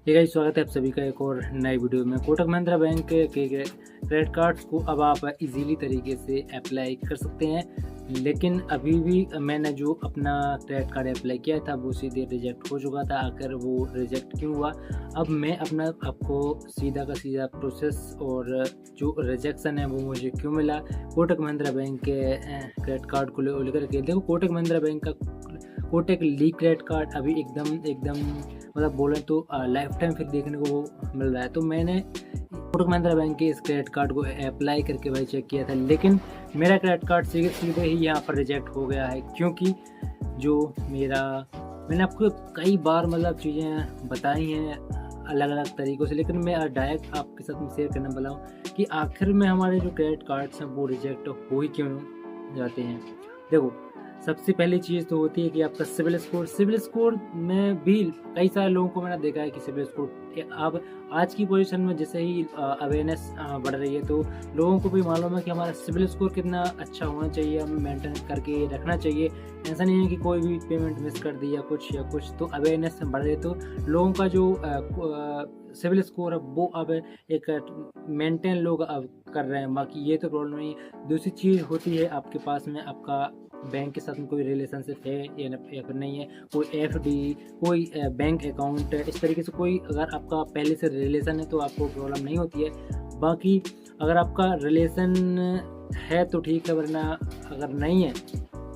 ठीक है, स्वागत है आप सभी का एक और नए वीडियो में। कोटक महिंद्रा बैंक के क्रेडिट कार्ड्स को अब आप इजीली तरीके से अप्लाई कर सकते हैं, लेकिन अभी भी मैंने जो अपना क्रेडिट कार्ड अप्लाई किया था वो सीधे रिजेक्ट हो चुका था। आखिर वो रिजेक्ट क्यों हुआ, अब मैं अपना आपको सीधा का सीधा प्रोसेस और जो रिजेक्शन है वो मुझे क्यों मिला कोटक महिंद्रा बैंक के क्रेडिट कार्ड को लेकर के। देखो, कोटक महिंद्रा बैंक का कोटक ली क्रेडिट कार्ड अभी एकदम मतलब बोलें तो लाइफ टाइम फिर देखने को मिल रहा है। तो मैंने कोटक महिंद्रा बैंक के इस क्रेडिट कार्ड को अप्लाई करके भाई चेक किया था, लेकिन मेरा क्रेडिट कार्ड सीधे ही यहाँ पर रिजेक्ट हो गया है। क्योंकि जो मैंने आपको कई बार मतलब चीज़ें बताई हैं अलग अलग तरीक़ों से, लेकिन मैं डायरेक्ट आपके साथ में शेयर करने वाला हूँ कि आखिर में हमारे जो क्रेडिट कार्ड्स हैं वो रिजेक्ट हो ही क्यों जाते हैं। देखो, सबसे पहली चीज़ तो होती है कि आपका सिविल स्कोर में भी कई सारे लोगों को मैंने देखा है कि सिविल स्कोर अब आज की पोजीशन में जैसे ही अवेयरनेस बढ़ रही है तो लोगों को भी मालूम है कि हमारा सिविल स्कोर कितना अच्छा होना चाहिए, हमें मेंटेन करके रखना चाहिए। ऐसा नहीं है कि कोई भी पेमेंट मिस कर दी या कुछ, तो अवेयरनेस बढ़ रही है तो लोगों का जो सिविल स्कोर है वो अब एक मेंटेन लोग अब कर रहे हैं। बाकी ये तो प्रॉब्लम नहीं है। दूसरी चीज़ होती है आपके पास में आपका बैंक के साथ में कोई रिलेशनशिप है या फिर नहीं है, कोई एफडी, कोई बैंक अकाउंट, इस तरीके से कोई अगर आपका पहले से रिलेशन है तो आपको प्रॉब्लम नहीं होती है। बाकी अगर आपका रिलेशन है तो ठीक है, वरना अगर नहीं है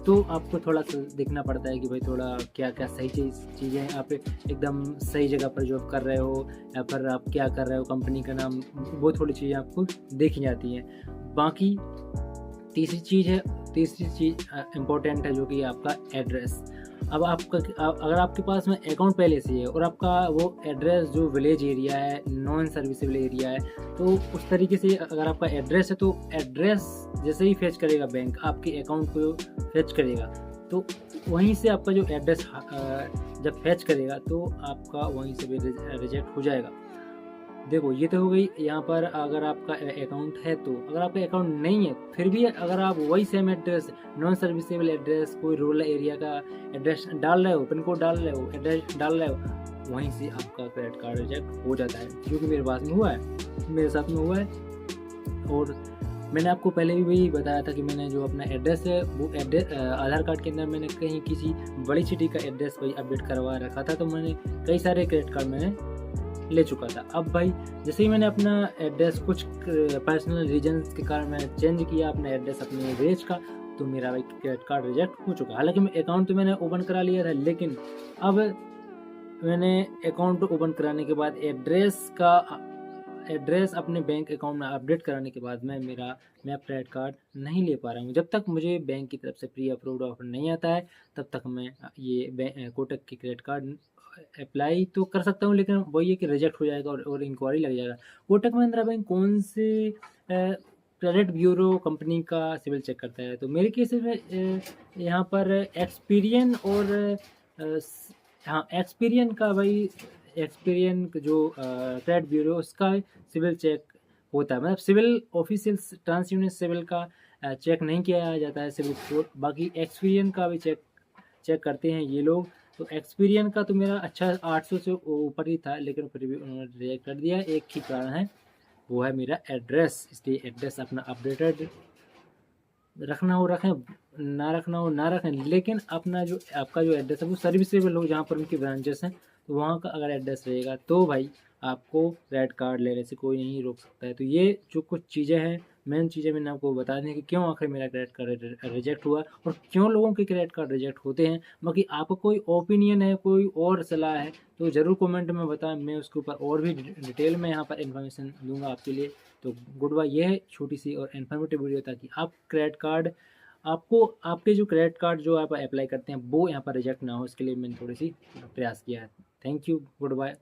तो आपको थोड़ा सा देखना पड़ता है कि भाई थोड़ा क्या क्या सही चीज़ें आप एकदम सही जगह पर जॉब कर रहे हो या फिर आप क्या कर रहे हो, कंपनी का नाम, वो थोड़ी चीज़ें आपको देखी जाती हैं। बाकी तीसरी चीज़ इम्पोर्टेंट है जो कि आपका एड्रेस। अब अगर आपके पास में अकाउंट पहले से है और आपका वो एड्रेस जो विलेज एरिया है, नॉन सर्विसेबल एरिया है, तो उस तरीके से अगर आपका एड्रेस है तो एड्रेस जैसे ही फेच करेगा बैंक आपके अकाउंट को फेच करेगा, तो वहीं से आपका जो एड्रेस जब फेच करेगा तो आपका वहीं से भी रिजेक्ट हो जाएगा। देखो, ये तो हो गई यहाँ पर अगर आपका अकाउंट है तो। अगर आपका अकाउंट नहीं है फिर भी अगर आप वही same address, non serviceable address, कोई रूरल एरिया का एड्रेस डाल रहे हो, पिन कोड डाल रहे हो, एड्रेस डाल रहे हो, वहीं से आपका क्रेडिट कार्ड रिजेक्ट हो जाता है। क्योंकि मेरे पास में हुआ है, मेरे साथ में हुआ है। और मैंने आपको पहले भी वही बताया था कि मैंने जो अपना एड्रेस है वो एड्रेस आधार कार्ड के अंदर मैंने कहीं किसी बड़ी सिटी का एड्रेस वही अपडेट करवा रखा था, तो मैंने कई सारे क्रेडिट कार्ड मैंने ले चुका था। अब भाई जैसे ही मैंने अपना एड्रेस कुछ पर्सनल रीजंस के कारण मैंने चेंज किया अपना एड्रेस अपने विलेज का, तो मेरा भाई क्रेडिट कार्ड रिजेक्ट हो चुका। हालांकि मैं अकाउंट तो मैंने ओपन करा लिया था, लेकिन अब मैंने अकाउंट ओपन कराने के बाद एड्रेस अपने बैंक अकाउंट में अपडेट कराने के बाद मैं क्रेडिट कार्ड नहीं ले पा रहा हूँ। जब तक मुझे बैंक की तरफ से प्री अप्रूव्ड ऑफर नहीं आता है तब तक मैं ये कोटक की क्रेडिट कार्ड अप्लाई तो कर सकता हूँ, लेकिन वही है कि रिजेक्ट हो जाएगा और इंक्वायरी लग जाएगा। कोटक महिंद्रा बैंक कौन से क्रेडिट ब्यूरो कंपनी का सिविल चेक करता है, तो मेरे केस में यहाँ पर एक्सपीरियन और हाँ, एक्सपीरियन जो क्रेडिट ब्यूरो उसका सिविल चेक होता है। मतलब CIBIL official TransUnion CIBIL का चेक नहीं किया जाता है सिविल स्कोर। बाकी एक्सपीरियन का भी चेक करते हैं ये लोग। तो एक्सपीरियन का तो मेरा अच्छा 800 से ऊपर ही था, लेकिन फिर भी उन्होंने रिजेक्ट कर दिया। एक ही कारण है, वो है मेरा एड्रेस। इसलिए एड्रेस अपना अपडेटेड रखना हो रखें, ना रखना हो ना रखें, लेकिन आपका जो एड्रेस है वो सर्विसेबल हो, जहाँ पर उनकी ब्रांचेस हैं, तो वहाँ का अगर एड्रेस रहेगा तो भाई आपको क्रेडिट कार्ड लेने से कोई नहीं रोक सकता है। तो ये जो कुछ चीज़ें हैं, मेन चीज़ें मैंने आपको बता दी कि क्यों आखिर मेरा क्रेडिट कार्ड रिजेक्ट हुआ और क्यों लोगों के क्रेडिट कार्ड रिजेक्ट होते हैं। बाकी आपको कोई ओपिनियन है, कोई और सलाह है तो ज़रूर कमेंट में बताएं, मैं उसके ऊपर और भी डिटेल में यहाँ पर इन्फॉर्मेशन दूंगा आपके लिए। तो गुड बाय, ये है छोटी सी और इन्फॉर्मेटिव वीडियो, ताकि आप क्रेडिट कार्ड आपको आपके जो क्रेडिट कार्ड जो आप अप्लाई करते हैं वो यहाँ पर रिजेक्ट ना हो, इसके लिए मैंने थोड़ी सी प्रयास किया है। Thank you, good bye.